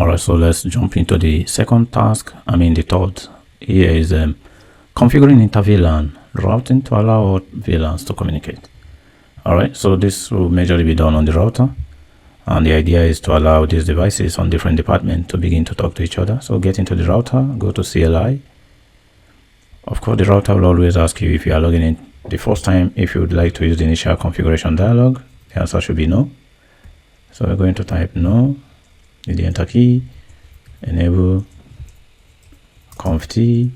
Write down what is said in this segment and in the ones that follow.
Alright, so let's jump into the second task. The third. Here is configuring Inter-VLAN routing to allow all VLANs to communicate. Alright, so this will majorly be done on the router, and the idea is to allow these devices on different departments to begin to talk to each other. So get into the router, go to CLI. Of course, the router will always ask you if you are logging in the first time, if you would like to use the initial configuration dialog. The answer should be no. So we're going to type no, hit the enter key, enable conft,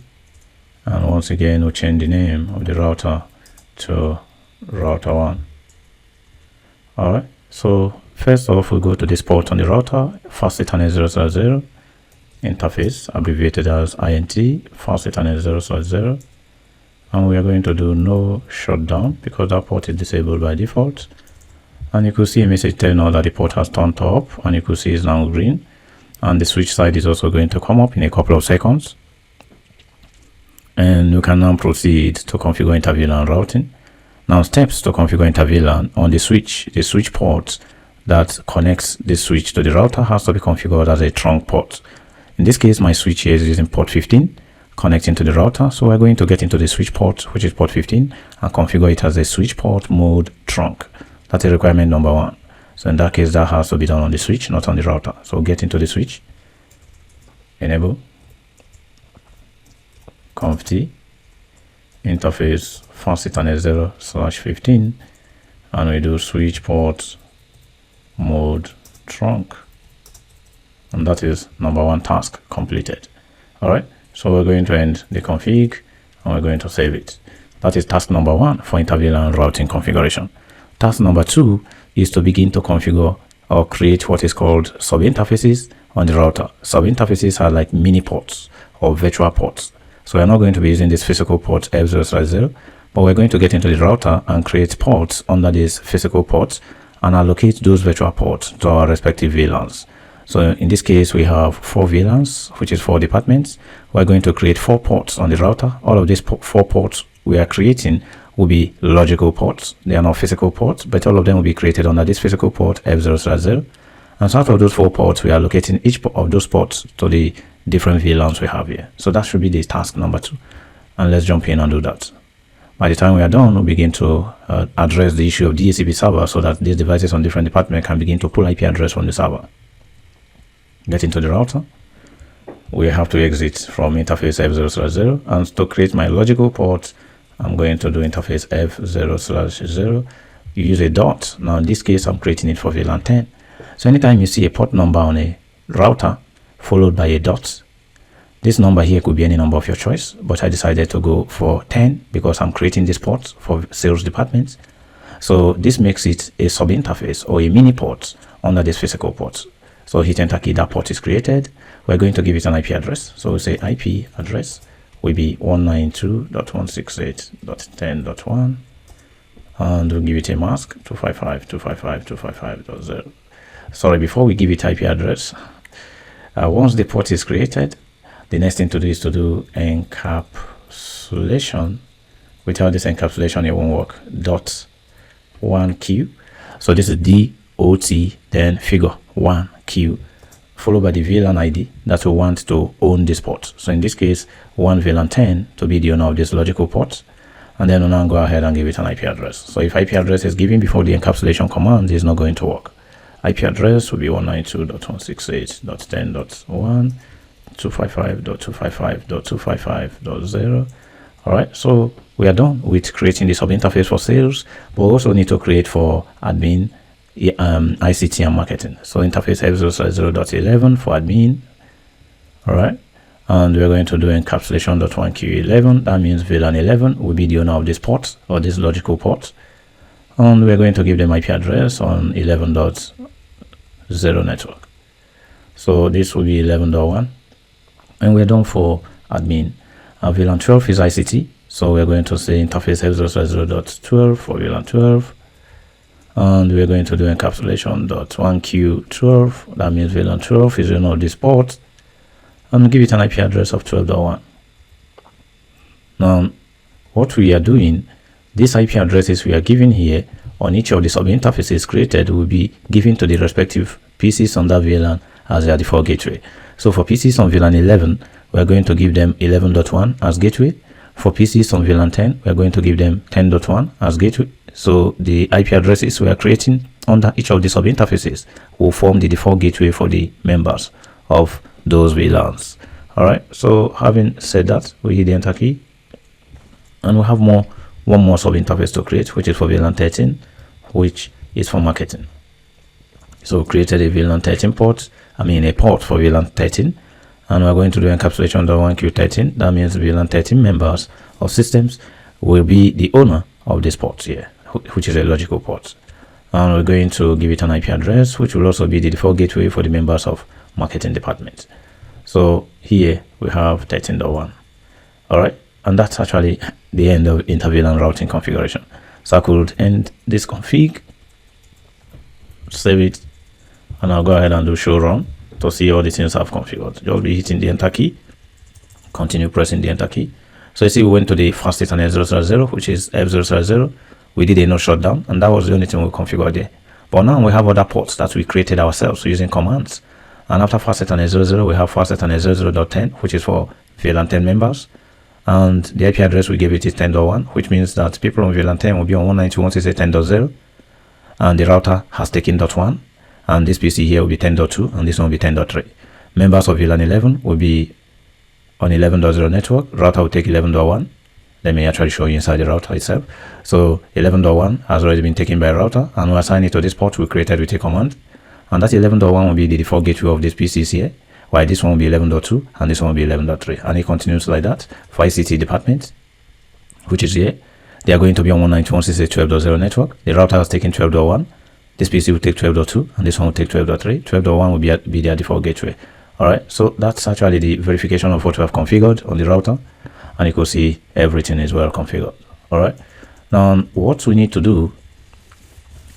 and once again we'll change the name of the router to router 1. Alright, so first off we'll go to this port on the router, fast Ethernet 0/0, interface abbreviated as INT, fast Ethernet 0/0, and we are going to do no shutdown because that port is disabled by default. And you could see a message telling us that the port has turned up, and you could see it's now green, and the switch side is also going to come up in a couple of seconds. And you can now proceed to configure Inter-VLAN routing. Now, steps to configure Inter-VLAN: on the switch port that connects this switch to the router has to be configured as a trunk port. In this case, my switch here is using port 15 connecting to the router, so we're going to get into the switch port, which is port 15, and configure it as a switch port mode trunk. That's requirement number 1. So in that case, that has to be done on the switch, not on the router. So get into the switch, enable conft, interface fast Ethernet 0/15, and we do switch port mode trunk, and that is number 1 task completed. Alright, so we're going to end the config and we're going to save it. That is task number 1 for Inter-VLAN routing configuration. Task number 2 is to begin to configure or create what is called sub-interfaces on the router. Sub-interfaces are like mini ports or virtual ports. So we're not going to be using this physical port F0/0, but we're going to get into the router and create ports under these physical ports and allocate those virtual ports to our respective VLANs. So in this case, we have 4 VLANs, which is 4 departments. We're going to create 4 ports on the router. All of these 4 ports we are creating will be logical ports. They are not physical ports, but all of them will be created under this physical port F0/0. And so out of those 4 ports, we are allocating each of those ports to the different VLANs we have here. So that should be the task number 2. And let's jump in and do that. By the time we are done, we'll begin to address the issue of DHCP server so that these devices on different departments can begin to pull IP address from the server. Get into the router. We have to exit from interface F0/0, and to create my logical port, I'm going to do interface F0/0. You use a dot. Now in this case, I'm creating it for VLAN 10. So anytime you see a port number on a router followed by a dot, this number here could be any number of your choice, but I decided to go for 10 because I'm creating this port for sales departments. So this makes it a sub-interface or a mini port under this physical port. So hit enter key, that port is created. We're going to give it an IP address. So we say IP address will be 192.168.10.1, and we'll give it a mask 255.255.255.0. Sorry, before we give it IP address, once the port is created, the next thing to do is to do encapsulation. Without this encapsulation, it won't work. .1q. So this is DOT, then figure 1q, followed by the VLAN ID that we want to own this port. So in this case, 1 VLAN 10 to be the owner of this logical port, and then we'll now go ahead and give it an IP address. So if IP address is given before the encapsulation command, it's not going to work. IP address will be 192.168.10.1, 255.255.255.0. Alright, so we are done with creating the sub-interface for sales, but we also need to create for admin, ICT and marketing. So interface F0/0.11 for admin. Alright, and we're going to do encapsulation.1q11. That means VLAN 11 will be the owner of this port or this logical port, and we're going to give them IP address on 11.0 network. So this will be 11.1, and we're done for admin. VLAN 12 is ICT, so we're going to say interface F0/0.12 for VLAN 12, and we're going to do encapsulation.1q12. That means VLAN 12 is the owner of this port, and give it an IP address of 12.1. Now, what we are doing, these IP addresses we are giving here on each of the sub interfaces created will be given to the respective PCs on that VLAN as their default gateway. So for PCs on VLAN 11, we're going to give them 11.1 as gateway. For PCs on VLAN 10, we're going to give them 10.1 as gateway. So the IP addresses we are creating under each of the sub-interfaces will form the default gateway for the members of those VLANs. All right, so having said that, we hit the enter key, and we have one more sub-interface to create, which is for VLAN 13, which is for marketing. So we created a VLAN 13 port, a port for VLAN 13, and we're going to do encapsulation.1q13. That means VLAN 13 members of systems will be the owner of this port here, which is a logical port. And we're going to give it an IP address, which will also be the default gateway for the members of marketing department. So here we have 13.1. All right, and that's actually the end of Inter-VLAN routing configuration. So I could end this config, save it, and I'll go ahead and do show run to see all the things I've configured. Just be hitting the enter key, continue pressing the enter key. So you see we went to the fast Ethernet 000, which is F000. We did a node shutdown, and that was the only thing we configured there. But now we have other ports that we created ourselves using commands. And after fast Ethernet 00, we have fast Ethernet 00.10, which is for VLAN 10 members. And the IP address we gave it is 10.1, which means that people on VLAN 10 will be on 192.168.10.0. And the router has taken .1. And this PC here will be 10.2, and this one will be 10.3. Members of VLAN 11 will be on 11.0 network. Router will take 11.1. Let me actually show you inside the router itself. So 11.1 has already been taken by router, and we assign it to this port we created with a command. And that 11.1 will be the default gateway of this PCs here, while this one will be 11.2 and this one will be 11.3. And it continues like that for ICT department, which is here. They are going to be on 192.168.12.0 network. The router has taken 12.1. This PC will take 12.2 and this one will take 12.3. 12.1 will be their default gateway. All right, so that's actually the verification of what we have configured on the router, and you can see everything is well configured. All right, now what we need to do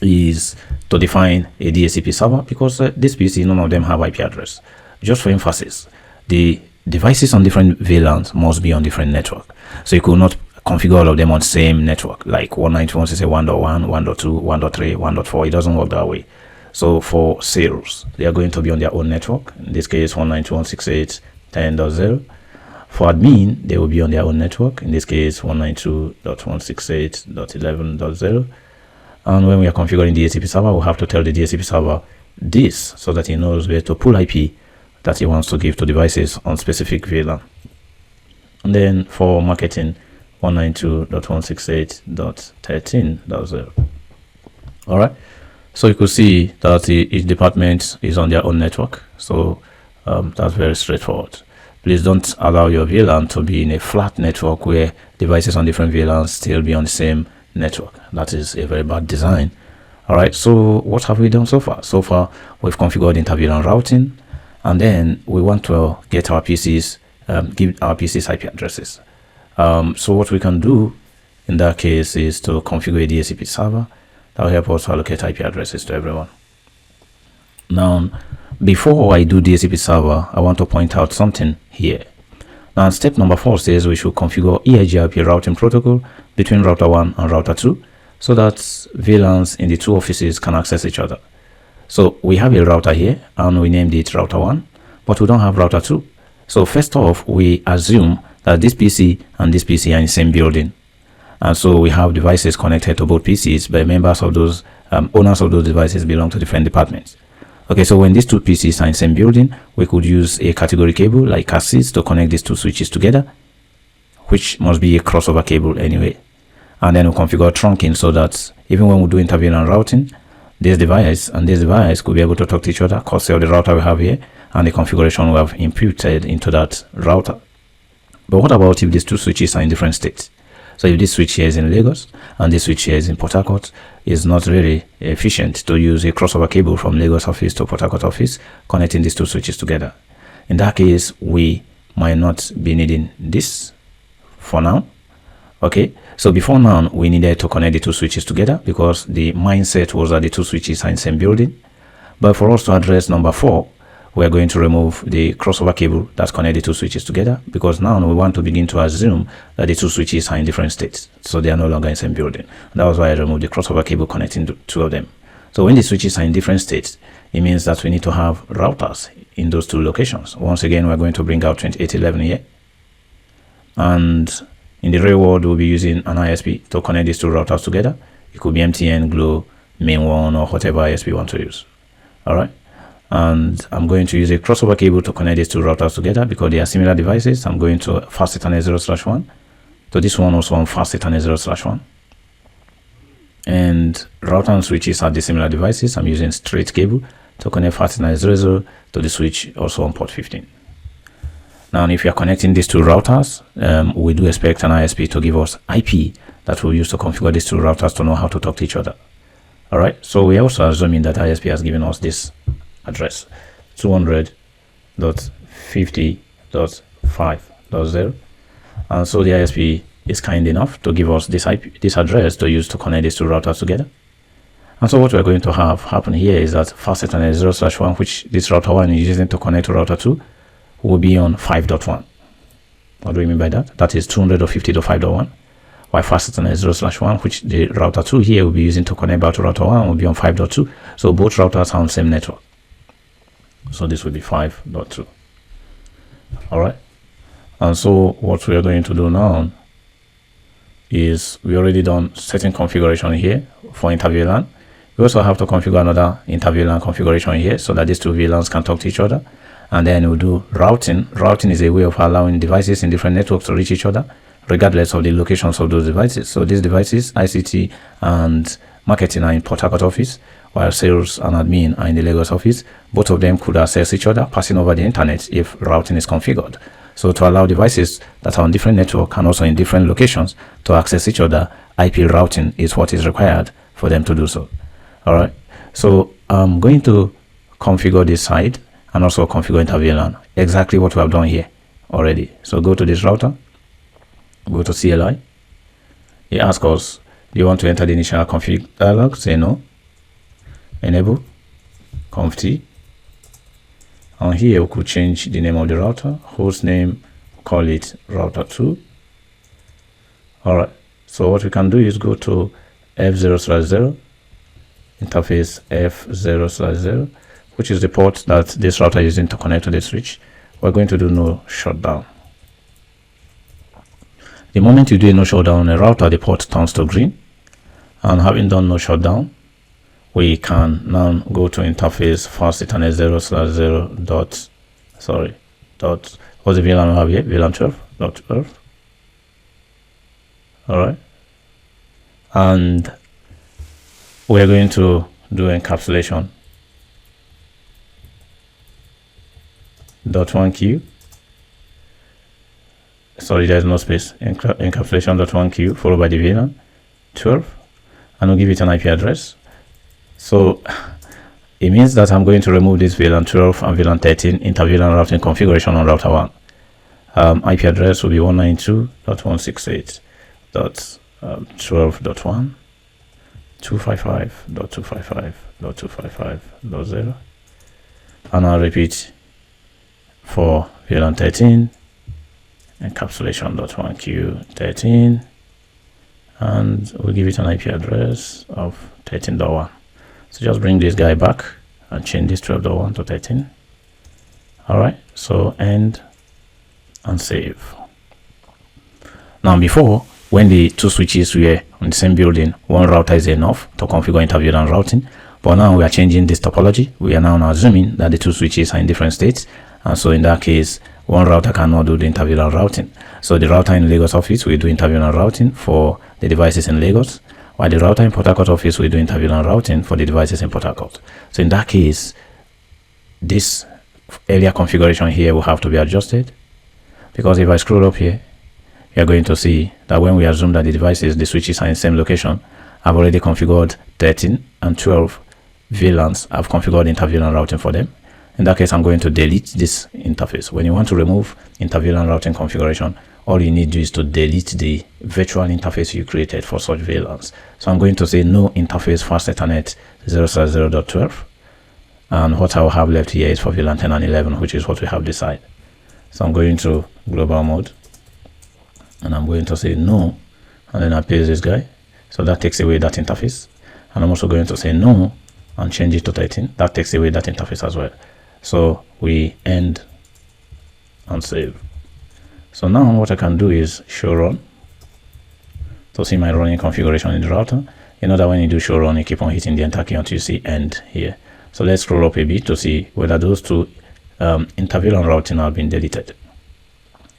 is to define a DHCP server, because this PC, none of them have IP address. Just for emphasis, the devices on different VLANs must be on different network. So you could not configure all of them on the same network, like 192.168.1.1, 1.2, 1.3, 1.4. It doesn't work that way. So for sales, they are going to be on their own network. In this case, 192.168.10.0. For admin, they will be on their own network. In this case, 192.168.11.0. And when we are configuring the DHCP server, we'll have to tell the DHCP server this so that he knows where to pull IP that he wants to give to devices on specific VLAN. And then for marketing, 192.168.13.0. All right. So you could see that each department is on their own network. So that's very straightforward. Please don't allow your VLAN to be in a flat network where devices on different VLANs still be on the same network. That is a very bad design. All right, so what have we done so far? So far we've configured Inter-VLAN routing, and then we want to get our PCs, give our PCs IP addresses. So what we can do in that case is to configure a DHCP server that will help us allocate IP addresses to everyone. Now, before I do DHCP server, I want to point out something here. Now, step number 4 says we should configure EIGRP routing protocol between router 1 and router 2 so that VLANs in the two offices can access each other. So we have a router here and we named it router 1, but we don't have router 2. So first off, we assume that this PC and this PC are in the same building. And so we have devices connected to both PCs, but members of those owners of those devices belong to different departments. Okay, so when these two PCs are in the same building, we could use a category cable like Cat6 to connect these two switches together, which must be a crossover cable anyway. And then we'll configure trunking so that even when we do Inter-VLAN routing, this device and this device could be able to talk to each other, courtesy of the router we have here and the configuration we have imputed into that router. But what about if these two switches are in different states? So if this switch here is in Lagos and this switch here is in Port Harcourt, it's not really efficient to use a crossover cable from Lagos office to Port Harcourt office connecting these two switches together. In that case, we might not be needing this for now. Okay, so before now, we needed to connect the two switches together because the mindset was that the two switches are in the same building. But for us to address number 4, we're going to remove the crossover cable that's connected the two switches together, because now we want to begin to assume that the two switches are in different states, so they are no longer in the same building. That was why I removed the crossover cable connecting the two of them. So when the switches are in different states, it means that we need to have routers in those two locations. Once again, we're going to bring out 2811 here. And in the real world, we'll be using an ISP to connect these two routers together. It could be MTN, Glo, Main1, or whatever ISP you want to use. All right. And I'm going to use a crossover cable to connect these two routers together because they are similar devices. I'm going to fast Ethernet 0/1 to this one also on fast Ethernet 0/1. And router and switches are dissimilar devices. I'm using straight cable to connect fast Ethernet 00 to the switch also on port 15. Now, if you are connecting these two routers, we do expect an ISP to give us IP that we'll use to configure these two routers to know how to talk to each other. All right. So we are also assuming that ISP has given us this address 200.50.5.0, and so the ISP is kind enough to give us this address to use to connect these two routers together. And so what we're going to have happen here is that fast Ethernet 0/1, which this router 1 is using to connect to router 2, will be on 5.1. What do we mean by that? That is 250.5.1. While fast Ethernet 0/1, which the router 2 here will be using to connect back to router 1, will be on 5.2. So both routers are on the same network. So this will be 5.2. All right. And so what we are going to do now is we already done setting configuration here for Inter-VLAN. We also have to configure another Inter-VLAN configuration here so that these two VLANs can talk to each other. And then we'll do routing. Routing is a way of allowing devices in different networks to reach each other, regardless of the locations of those devices. So these devices, ICT and marketing, are in Port Harcourt office, while sales and admin are in the Lagos office. Both of them could access each other passing over the internet if routing is configured. So to allow devices that are on different network and also in different locations to access each other, IP routing is what is required for them to do so. All right. So I'm going to configure this side and also configure Inter-VLAN, exactly what we have done here already. So go to this router, go to CLI. It asks us, do you want to enter the initial config dialog? Say no. Enable conft. And here we could change the name of the router, host name, call it router 2. All right. So what we can do is go to F0/0, interface F0/0, which is the port that this router is using to connect to the switch. We're going to do no shutdown. The moment you do a no shutdown on a router, the port turns to green. And having done no shutdown, we can now go to interface fast Ethernet 0/0 dot, what's the VLAN we have here? VLAN 12.12. All right. And we're going to do encapsulation .1q. Sorry, there's no space. Encapsulation .1q followed by the VLAN 12, and we'll give it an IP address. So it means that I'm going to remove this VLAN 12 and VLAN 13 Inter-VLAN routing configuration on router 1. IP address will be 192.168.12.1, 255.255.255.0, and I'll repeat for VLAN 13 encapsulation .1q13, and we'll give it an IP address of 13.1. So just bring this guy back and change this 12.1 to 13. All right, so end and save. Now before, when the two switches were on the same building, one router is enough to configure Inter-VLAN routing. But now we are changing this topology. We are now assuming that the two switches are in different states, and so in that case, one router cannot do the Inter-VLAN routing. So the router in Lagos office will do Inter-VLAN routing for the devices in Lagos, while the router in Port Harcourt office will do Inter-VLAN routing for the devices in Port Harcourt. So in that case, this earlier configuration here will have to be adjusted, because if I scroll up here, you're going to see that when we assume that the devices, the switches are in the same location, I've already configured 13 and 12 VLANs. I've configured Inter-VLAN routing for them. In that case, I'm going to delete this interface. When you want to remove Inter-VLAN routing configuration, all you need to do is to delete the virtual interface you created for such VLANs. So I'm going to say no interface fast Ethernet 0/0.12. And what I'll have left here is for VLAN 10 and 11, which is what we have this side. So I'm going to global mode, and I'm going to say no, and then I paste this guy. So that takes away that interface. And I'm also going to say no, and change it to 13, that takes away that interface as well. So we end and save. So now what I can do is show run to see my running configuration in the router. You know that when you do show run, you keep on hitting the enter key until you see end here. So let's scroll up a bit to see whether those two Inter-VLAN routing have been deleted.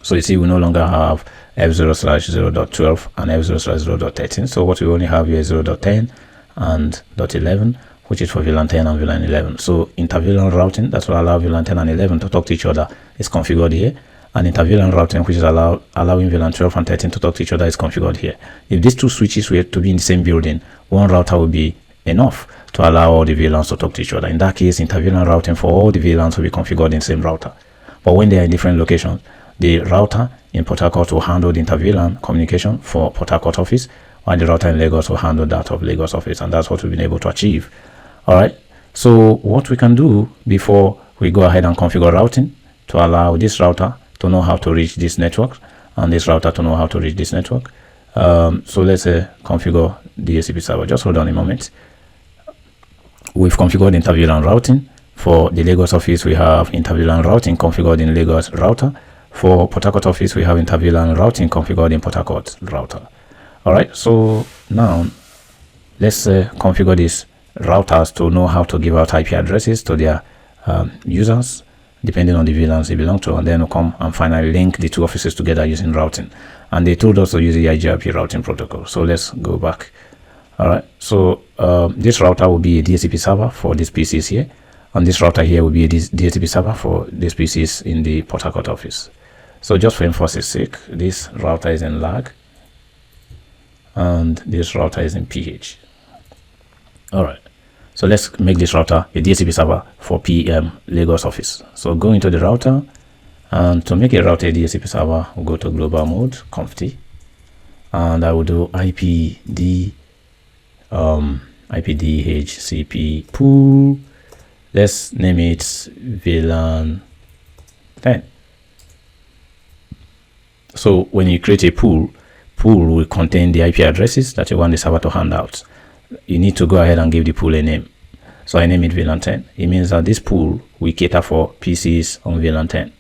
So you see we no longer have f0/0.12 and f0/0.13. So what we only have here is 0.10 and .11, which is for VLAN 10 and VLAN 11. So Inter-VLAN routing that will allow VLAN 10 and 11 to talk to each other is configured here, and Inter-VLAN routing, which is allowing VLAN 12 and 13 to talk to each other, is configured here. If these two switches were to be in the same building, one router will be enough to allow all the VLANs to talk to each other. In that case, Inter-VLAN routing for all the VLANs will be configured in the same router. But when they are in different locations, the router in Port Harcourt will handle the Inter-VLAN communication for Port Harcourt office, while the router in Lagos will handle that of Lagos office, and that's what we've been able to achieve. All right, so what we can do before we go ahead and configure routing to allow this router to know how to reach this network and this router to know how to reach this network. So let's configure DHCP server. Just hold on a moment. We've configured Inter-VLAN routing. For the Lagos office, we have Inter-VLAN routing configured in Lagos router. For Port Harcourt office, we have Inter-VLAN routing configured in Port Harcourt router. All right, so now let's configure these routers to know how to give out IP addresses to their users depending on the VLANs they belong to, and then we'll come and finally link the two offices together using routing. And they told us to use the IGRP routing protocol. So let's go back. All right, so this router will be a DHCP server for these PCs here, and this router here will be a DHCP server for these PCs in the Port Harcourt office. So just for emphasis sake, this router is in lag and this router is in PH. All right, so let's make this router a DHCP server for PM Lagos office. So go into the router, and to make a router a DHCP server, we'll go to global mode, conf-t, and I will do IPDHCP pool. Let's name it VLAN 10. So when you create a pool will contain the IP addresses that you want the server to hand out. You need to go ahead and give the pool a name. So I name it VLAN 10. It means that this pool will cater for PCs on VLAN 10.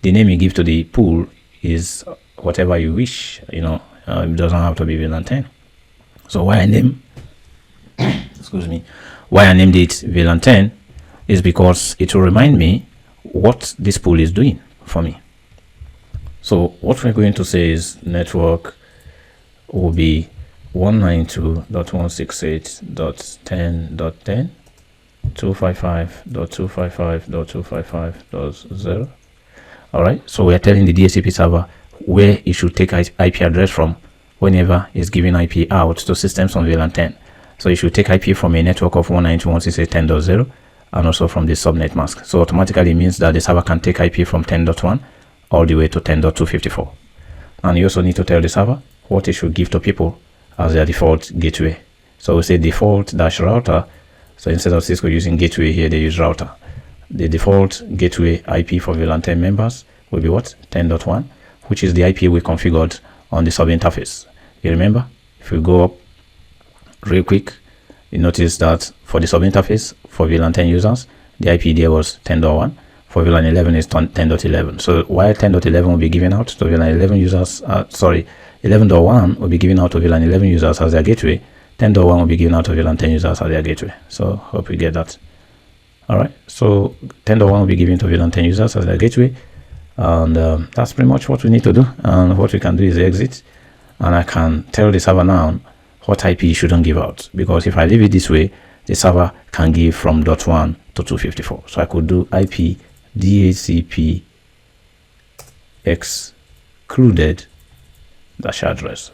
The name you give to the pool is whatever you wish. You know, it doesn't have to be VLAN 10. So why I named it VLAN 10 is because it will remind me what this pool is doing for me. So what we're going to say is network will be 192.168.10.10, 255.255.255.0. All right, so we're telling the DHCP server where it should take IP address from whenever it's giving IP out to systems on VLAN 10. So you should take IP from a network of 192.168.10.0 and also from the subnet mask. So automatically it means that the server can take IP from 10.1 all the way to 10.254. And you also need to tell the server what it should give to people as their default gateway. So we say default dash router. So instead of Cisco using gateway here, they use router. The default gateway IP for VLAN 10 members will be what? 10.1, which is the IP we configured on the sub interface. You remember, if we go up real quick, you notice that for the sub interface for VLAN 10 users, the IP there was 10.1. For VLAN 11 is 10.11. So while 10.11 will be given out to VLAN 11 users, 11.1 will be given out to VLAN 11 users as their gateway. 10.1 will be given out to VLAN 10 users as their gateway. So hope we get that. All right. So 10.1 will be given to VLAN 10 users as their gateway, and that's pretty much what we need to do. And what we can do is exit, and I can tell the server now what IP you shouldn't give out, because if I leave it this way, the server can give from .1 to 254. So I could do IP DHCP excluded dash address.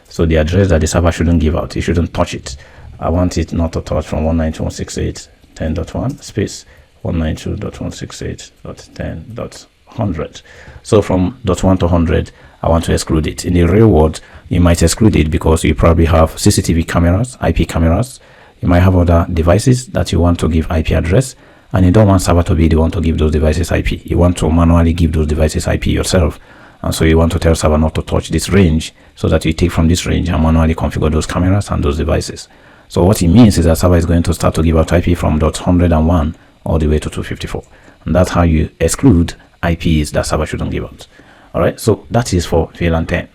So the address that the server shouldn't give out, you shouldn't touch it. I want it not to touch from 192.168.10.1 space 192.168.10.100. So from .1 to 100, I want to exclude it. In the real world, you might exclude it because you probably have CCTV cameras, IP cameras. You might have other devices that you want to give IP address, and you don't want server to be the one to give those devices IP. You want to manually give those devices IP yourself, and so you want to tell server not to touch this range so that you take from this range and manually configure those cameras and those devices. So what it means is that server is going to start to give out IP from .101 all the way to 254. And that's how you exclude IPs that server shouldn't give out. All right, so that is for VLAN 10.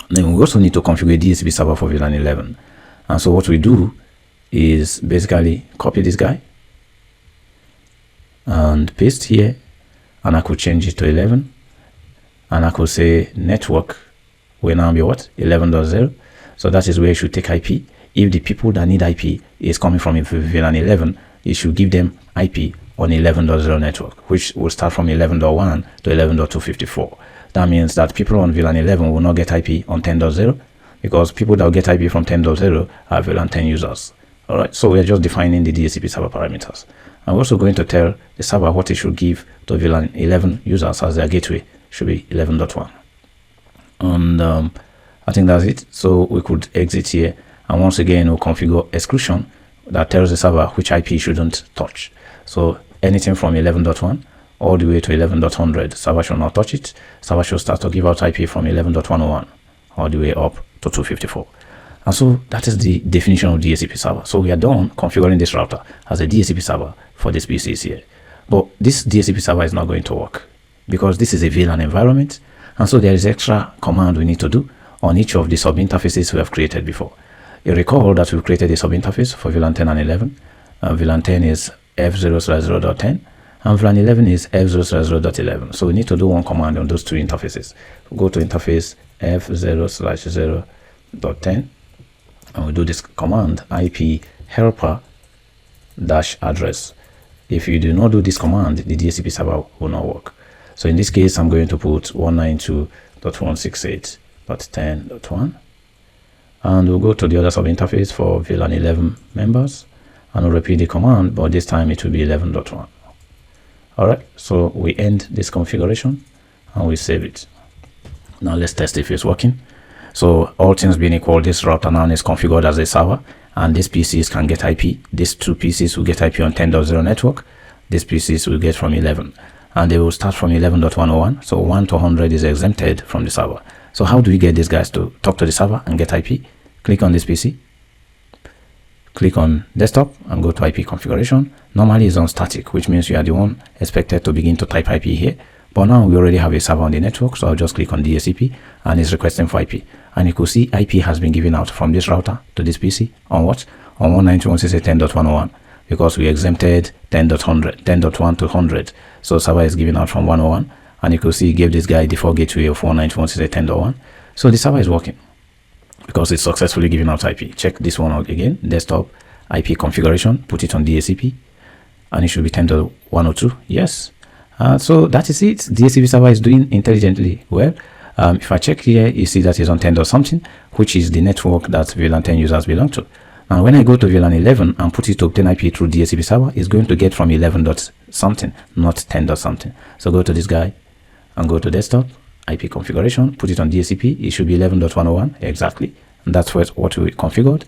Then we also need to configure DHCP server for VLAN 11. And so what we do is basically copy this guy and paste here, and I could change it to 11, and I could say network will now be what, 11.0. So that is where you should take IP. If the people that need IP is coming from VLAN 11, you should give them IP on 11.0 network, which will start from 11.1 to 11.254. That means that people on VLAN 11 will not get IP on 10.0, because people that will get IP from 10.0 are VLAN 10 users. All right, so we're just defining the DHCP server parameters. I'm also going to tell the server what it should give to VLAN 11 users as their gateway should be 11.1. And I think that's it. So we could exit here, and once again we'll configure exclusion that tells the server which IP shouldn't touch. So anything from 11.1 all the way to 11.100, server should not touch it. Server should start to give out IP from 11.101 all the way up to 254. And so that is the definition of DHCP server. So we are done configuring this router as a DHCP server for this PCs here. But this DHCP server is not going to work because this is a VLAN environment. And so there is extra command we need to do on each of the sub-interfaces we have created before. You recall that we created a sub-interface for VLAN 10 and 11. VLAN 10 is f0/0.10 and VLAN 11 is f0/0.11. So we need to do one command on those two interfaces. We'll go to interface f0/0.10 and we do this command IP helper -address. If you do not do this command, the DHCP server will not work. So in this case, I'm going to put 192.168.10.1, and we'll go to the other sub interface for VLAN 11 members, and we'll repeat the command, but this time it will be 11.1. All right, so we end this configuration and we save it. Now let's test if it's working. So all things being equal, this router now is configured as a server, and these PCs can get IP. These two PCs will get IP on 10.0 network. These PCs will get from 11, and they will start from 11.101. So 1 to 100 is exempted from the server. So how do we get these guys to talk to the server and get IP? Click on this PC, click on desktop and go to IP configuration. Normally it's on static, which means you are the one expected to begin to type IP here. But now we already have a server on the network, so I'll just click on DHCP and it's requesting for IP. And you could see IP has been given out from this router to this PC on what? On 192.168.10.101, because we exempted 10.1 to 100. So server is giving out from 101, and you could see it gave this guy default gateway of 192.168.10.1. So the server is working because it's successfully giving out IP. Check this one out again, desktop IP configuration, put it on DHCP, and it should be 10.102. Yes. So that is it. DHCP server is doing intelligently well. If I check here, you see that it's on 10. something, which is the network that VLAN 10 users belong to. And when I go to VLAN 11 and put it to obtain IP through DHCP server, it's going to get from 11. something, not 10. something. So go to this guy and go to desktop, IP configuration, put it on DHCP. It should be 11.101 exactly. And that's what we configured.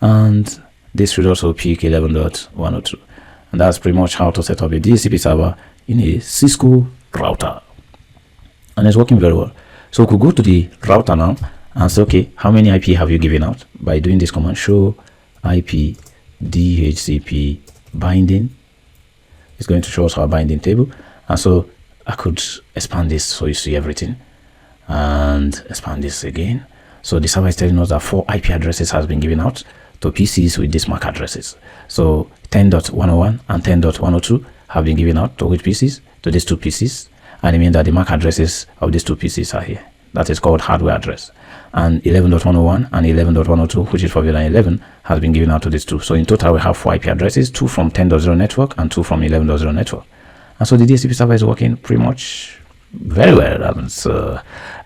And this should also pick 11.102. And that's pretty much how to set up a DHCP server in a Cisco router. And it's working very well. So we could go to the router now and say, okay, how many IP have you given out? By doing this command, show IP DHCP binding. It's going to show us our binding table. And so I could expand this so you see everything, and expand this again. So the server is telling us that 4 IP addresses has been given out to PCs with these MAC addresses. So 10.101 and 10.102 have been given out to which PCs? To these two PCs. And it means that the MAC addresses of these two PCs are here. That is called hardware address. And 11.101 and 11.102, which is for VLAN 11, has been given out to these two. So in total, we have 4 IP addresses, 2 from 10.0 network and 2 from 11.0 network. And so the DHCP server is working pretty much very well.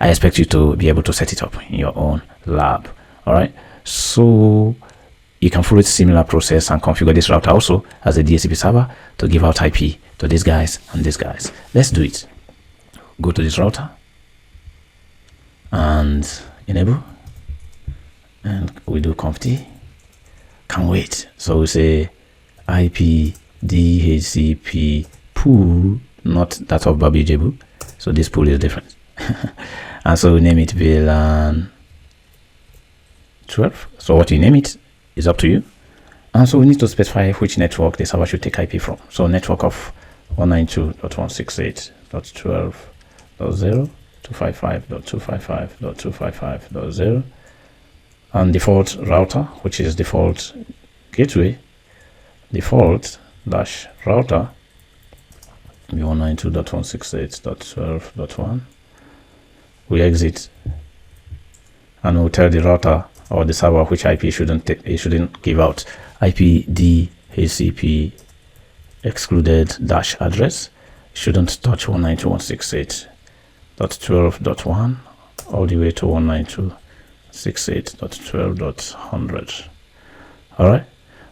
I expect you to be able to set it up in your own lab. All right. So you can follow a similar process and configure this router also as a DHCP server to give out IP to these guys and these guys. Let's do it. Go to this router and enable, and we do conft. Can't wait. So we say IP DHCP pool, not that of Babijable. So this pool is different. And so we name it VLAN 12. So what you name it is up to you. And so we need to specify which network the server should take IP from. So network of 192.168.12.0 255.255.255.0 and default router, which is default gateway, default dash router 192.168.12.1. we exit and we'll tell the router or the server which IP it shouldn't give out. IP DHCP excluded dash address shouldn't touch 192.168.12.1 all the way to 192.168.12.100. all right,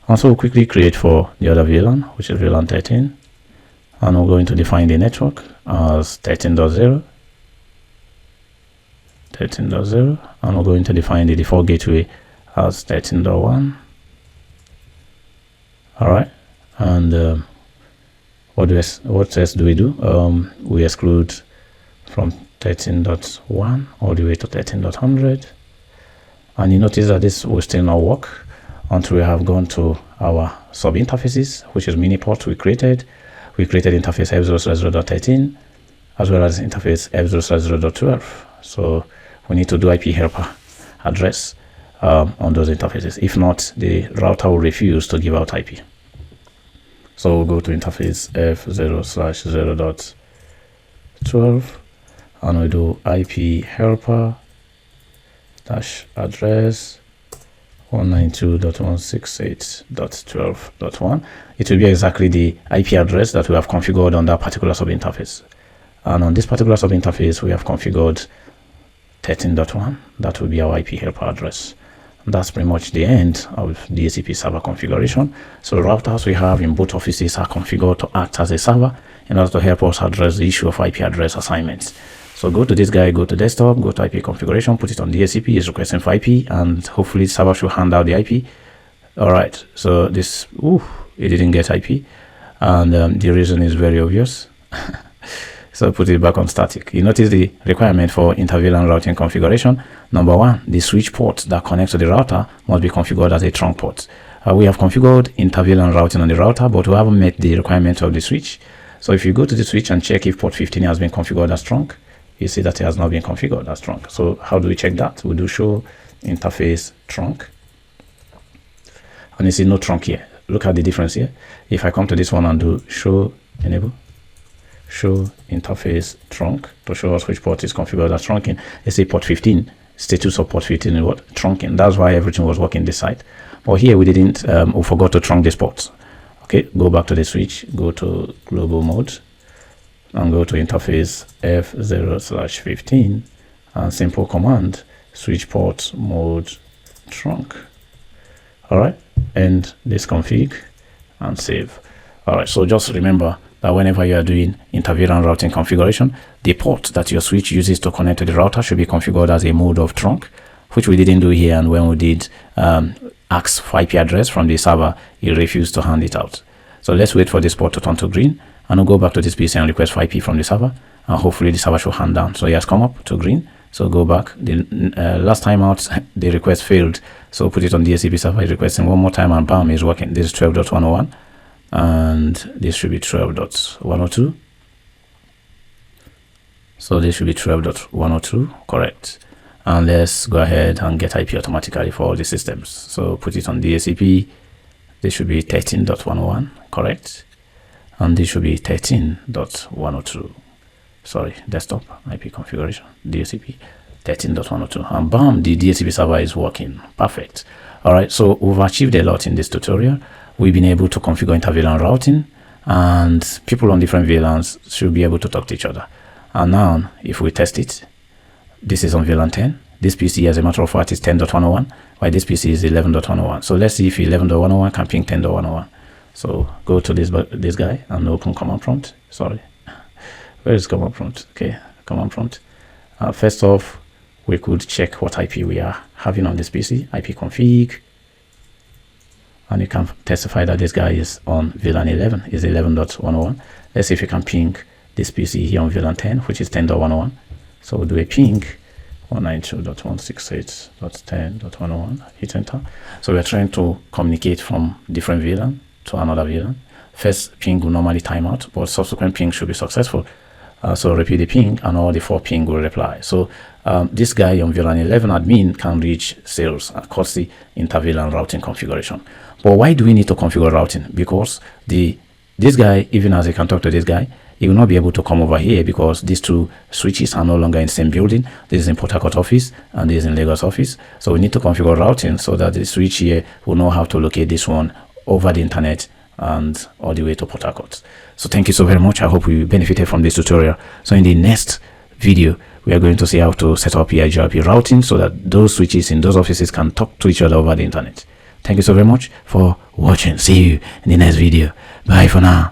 and so we'll quickly create for the other VLAN, which is VLAN 13, and we're going to define the network as 13.0, and we're going to define the default gateway as 13.1. all right, and what else do we do? We exclude from 13.1 all the way to 13.100, and you notice that this will still not work until we have gone to our sub interfaces, which is mini ports we created. We created interface f0/0.13 as well as interface f0/0.12. So we need to do IP helper address on those interfaces. If not, the router will refuse to give out IP. So we'll go to interface f0/0.12 and we do IP helper dash address 192.168.12.1. It will be exactly the IP address that we have configured on that particular sub interface. And on this particular sub interface, we have configured 13.1. That will be our IP helper address. And that's pretty much the end of DHCP server configuration. So routers we have in both offices are configured to act as a server in order to help us address the issue of IP address assignments. So go to this guy, go to desktop, go to IP configuration, put it on DHCP, it's requesting for IP, and hopefully the server should hand out the IP. All right, so this, it didn't get IP, and the reason is very obvious. So put it back on static. You notice the requirement for Inter-VLAN routing configuration. Number one, the switch port that connects to the router must be configured as a trunk port. We have configured Inter-VLAN routing on the router, but we haven't met the requirement of the switch. So if you go to the switch and check if port 15 has been configured as trunk, you see that it has not been configured as trunk. So how do we check that? We do show interface trunk, and you see no trunk here. Look at the difference here. If I come to this one and do show enable, show interface trunk to show us which port is configured as trunking, let's say port 15, status of port 15 is what? Trunking. That's why everything was working this side. But here we didn't, we forgot to trunk this port. Okay, go back to the switch, go to global mode, and go to interface f0/15 and simple command switch port mode trunk. All right, and this config and save. All right, so just remember that whenever you are doing Inter-VLAN routing configuration, the port that your switch uses to connect to the router should be configured as a mode of trunk, which we didn't do here. And when we did ask for IP address from the server, it refused to hand it out. So let's wait for this port to turn to green, and we'll go back to this PC and request for IP from the server, and hopefully the server should hand down. So it has come up to green. So go back. The last time out, the request failed. So put it on DHCP server, it's requesting one more time, and bam, it's working. This is 12.101, and this should be 12.102. So this should be 12.102, correct. And let's go ahead and get IP automatically for all the systems. So put it on DHCP. This should be 13.101, correct. And this should be 13.102. Sorry, desktop IP configuration, DHCP 13.102. And bam, the DHCP server is working. Perfect. All right, so we've achieved a lot in this tutorial. We've been able to configure Inter-VLAN routing, and people on different VLANs should be able to talk to each other. And now, if we test it, this is on VLAN 10. This PC, as a matter of fact, is 10.101, while this PC is 11.101. So let's see if 11.101 can ping 10.101. So go to this guy and open command prompt. Sorry, where is command prompt? Okay, command prompt. First off, we could check what IP we are having on this PC, IP config, and you can testify that this guy is on VLAN 11, is 11.101. Let's see if you can ping this PC here on VLAN 10, which is 10.101. So we'll do a ping 192.168.10.101, hit enter. So we're trying to communicate from different VLAN to another VLAN. First ping will normally time out, but subsequent ping should be successful. So repeat the ping and all the 4 ping will reply. So this guy on VLAN 11 admin can reach sales courtesy Inter-VLAN routing configuration. But why do we need to configure routing? Because this guy, even as I can talk to this guy, he will not be able to come over here because these 2 switches are no longer in the same building. This is in Port Harcourt office and this is in Lagos office. So we need to configure routing so that the switch here will know how to locate this one over the internet and all the way to Port Harcourt. So thank you so very much. I hope you benefited from this tutorial. So in the next video, we are going to see how to set up EIGRP routing so that those switches in those offices can talk to each other over the internet. Thank you so very much for watching. See you in the next video. Bye for now.